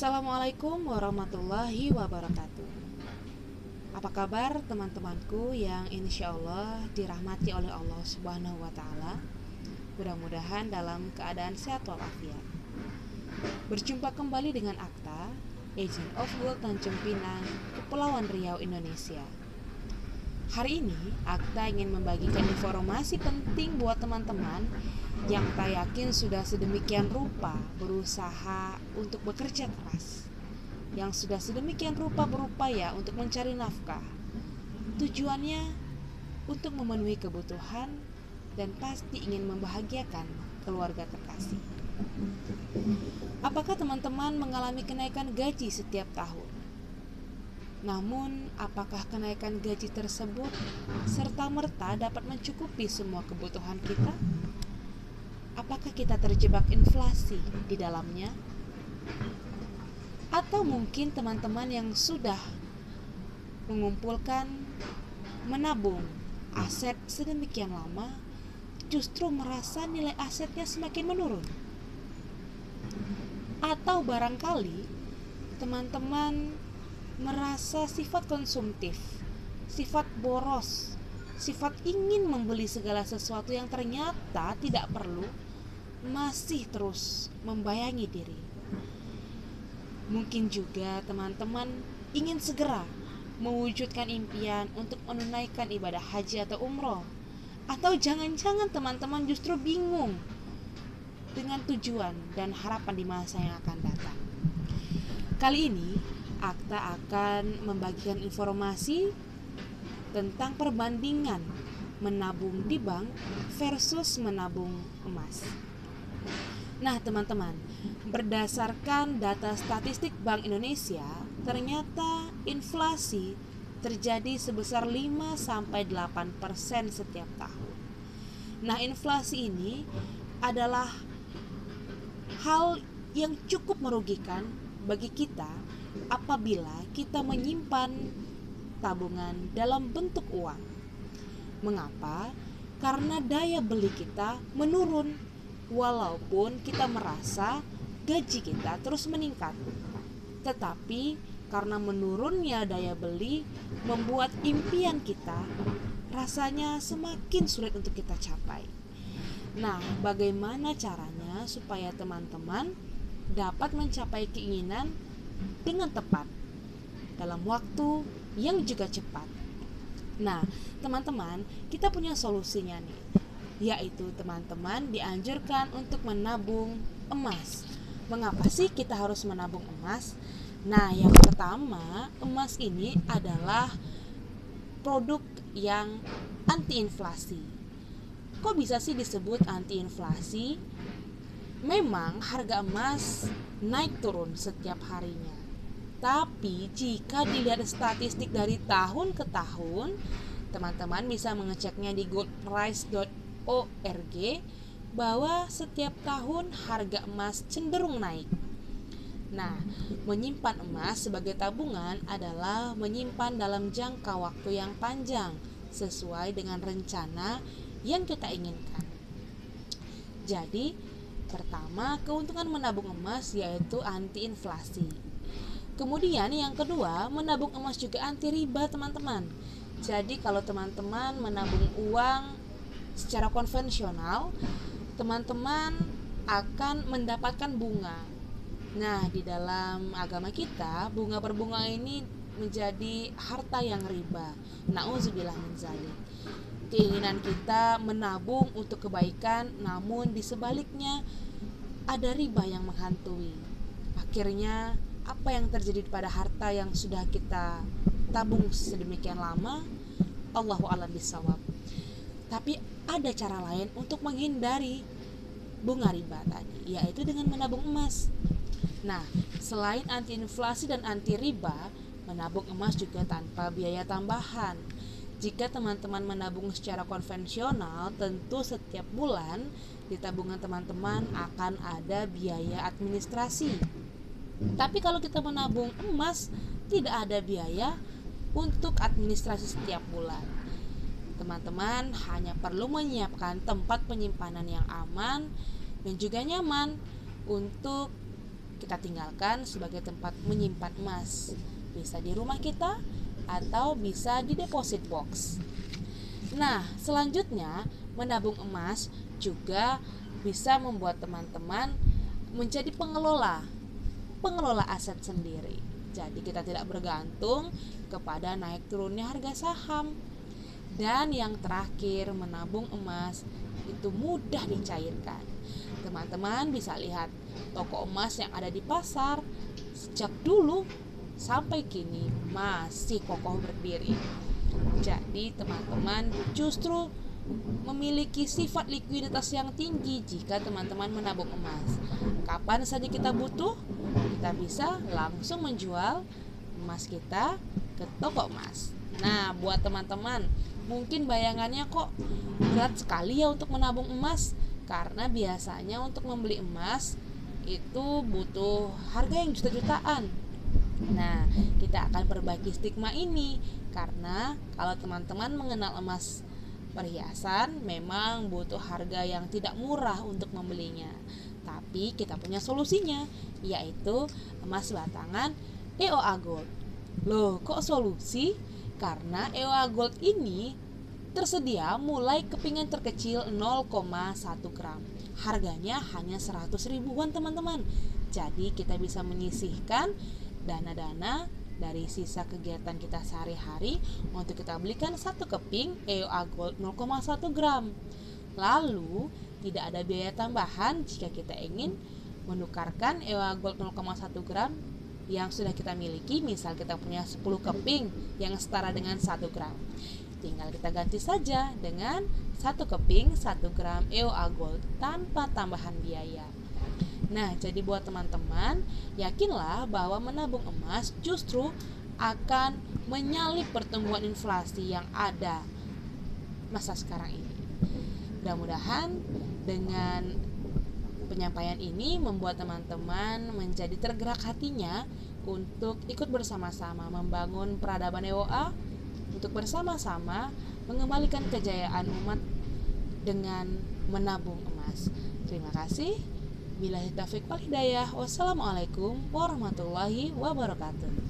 Assalamualaikum warahmatullahi wabarakatuh. Apa kabar teman-temanku yang insya Allah dirahmati oleh Allah Subhanahu wa Ta'ala? Mudah-mudahan dalam keadaan sehat walafiat. Berjumpa kembali dengan Akta, Agent of Gold Tanjung Pinang, Kepulauan Riau, Indonesia. Hari ini Akta ingin membagikan informasi penting buat teman-teman yang tak yakin sudah sedemikian rupa berusaha untuk bekerja keras, yang sudah sedemikian rupa berupaya untuk mencari nafkah. Tujuannya untuk memenuhi kebutuhan dan pasti ingin membahagiakan keluarga terkasih. Apakah teman-teman mengalami kenaikan gaji setiap tahun? Namun, apakah kenaikan gaji tersebut serta-merta dapat mencukupi semua kebutuhan kita? Apakah kita terjebak inflasi di dalamnya? Atau mungkin teman-teman yang sudah mengumpulkan, menabung aset sedemikian lama, justru merasa nilai asetnya semakin menurun? Atau barangkali teman-teman merasa sifat konsumtif, sifat boros, sifat ingin membeli segala sesuatu yang ternyata tidak perlu, masih terus membayangi diri. Mungkin juga teman-teman ingin segera mewujudkan impian untuk menunaikan ibadah haji atau umroh. Atau jangan-jangan teman-teman justru bingung dengan tujuan dan harapan di masa yang akan datang. Kali ini Akta akan membagikan informasi tentang perbandingan menabung di bank versus menabung emas. Nah teman-teman, berdasarkan data statistik Bank Indonesia, ternyata inflasi terjadi sebesar 5-8% setiap tahun. Nah inflasi ini adalah hal yang cukup merugikan bagi kita apabila kita menyimpan tabungan dalam bentuk uang. Mengapa? Karena daya beli kita menurun walaupun kita merasa gaji kita terus meningkat. Tetapi karena menurunnya daya beli membuat impian kita rasanya semakin sulit untuk kita capai. Nah, bagaimana caranya supaya teman-teman dapat mencapai keinginan dengan tepat dalam waktu yang juga cepat? Nah, teman-teman, kita punya solusinya nih, yaitu teman-teman dianjurkan untuk menabung emas. Mengapa sih kita harus menabung emas? Nah, yang pertama, emas ini adalah produk yang anti inflasi. Kok bisa sih disebut anti inflasi? Memang harga emas naik turun setiap harinya. Tapi jika dilihat statistik dari tahun ke tahun, teman-teman bisa mengeceknya di goldprice.org bahwa setiap tahun harga emas cenderung naik. Nah, menyimpan emas sebagai tabungan adalah menyimpan dalam jangka waktu yang panjang sesuai dengan rencana yang kita inginkan. Jadi, pertama, keuntungan menabung emas yaitu anti inflasi. Kemudian yang kedua, menabung emas juga anti riba teman-teman. Jadi kalau teman-teman menabung uang secara konvensional, teman-teman akan mendapatkan bunga. Nah, di dalam agama kita, bunga berbunga ini menjadi harta yang riba. Nauzubillah min zalik. Keinginan kita menabung untuk kebaikan, namun di sebaliknya ada riba yang menghantui. Akhirnya apa yang terjadi pada harta yang sudah kita tabung sedemikian lama, Allahu a'lam bishawab. Tapi ada cara lain untuk menghindari bunga riba tadi, yaitu dengan menabung emas. Nah, selain anti inflasi dan anti riba, menabung emas juga tanpa biaya tambahan. Jika teman-teman menabung secara konvensional, tentu setiap bulan di tabungan teman-teman akan ada biaya administrasi. Tapi kalau kita menabung emas, tidak ada biaya untuk administrasi setiap bulan. Teman-teman hanya perlu menyiapkan tempat penyimpanan yang aman dan juga nyaman untuk kita tinggalkan sebagai tempat menyimpan emas. Bisa di rumah kita atau bisa di deposit box. Nah, selanjutnya menabung emas juga bisa membuat teman-teman menjadi pengelola aset sendiri. Jadi kita tidak bergantung kepada naik turunnya harga saham. Dan yang terakhir, menabung emas itu mudah dicairkan. Teman-teman bisa lihat toko emas yang ada di pasar sejak dulu sampai kini masih kokoh berdiri. Jadi teman-teman justru memiliki sifat likuiditas yang tinggi jika teman-teman menabung emas. Kapan saja kita butuh, kita bisa langsung menjual emas kita ke toko emas. Nah, buat teman-teman, mungkin bayangannya kok berat sekali ya untuk menabung emas, karena biasanya untuk membeli emas itu butuh harga yang juta-jutaan. Nah, kita akan perbaiki stigma ini, karena kalau teman-teman mengenal emas perhiasan memang butuh harga yang tidak murah untuk membelinya. Tapi kita punya solusinya, yaitu emas batangan EOA Gold. Loh, kok solusi? Karena EOA Gold ini tersedia mulai kepingan terkecil 0,1 gram. Harganya hanya 100 ribuan teman-teman. Jadi kita bisa menyisihkan dana-dana dari sisa kegiatan kita sehari-hari untuk kita belikan satu keping EOA Gold 0,1 gram. Lalu tidak ada biaya tambahan jika kita ingin menukarkan EOA Gold 0,1 gram yang sudah kita miliki. Misal kita punya 10 keping yang setara dengan 1 gram, tinggal kita ganti saja dengan 1 keping 1 gram EOA Gold tanpa tambahan biaya. Nah, jadi buat teman-teman, yakinlah bahwa menabung emas justru akan menyalip pertumbuhan inflasi yang ada masa sekarang ini. Mudah-mudahan dengan penyampaian ini membuat teman-teman menjadi tergerak hatinya untuk ikut bersama-sama membangun peradaban EOA, untuk bersama-sama mengembalikan kejayaan umat dengan menabung emas. Terima kasih. Billahi taufiq wal hidayah. Wassalamualaikum warahmatullahi wabarakatuh.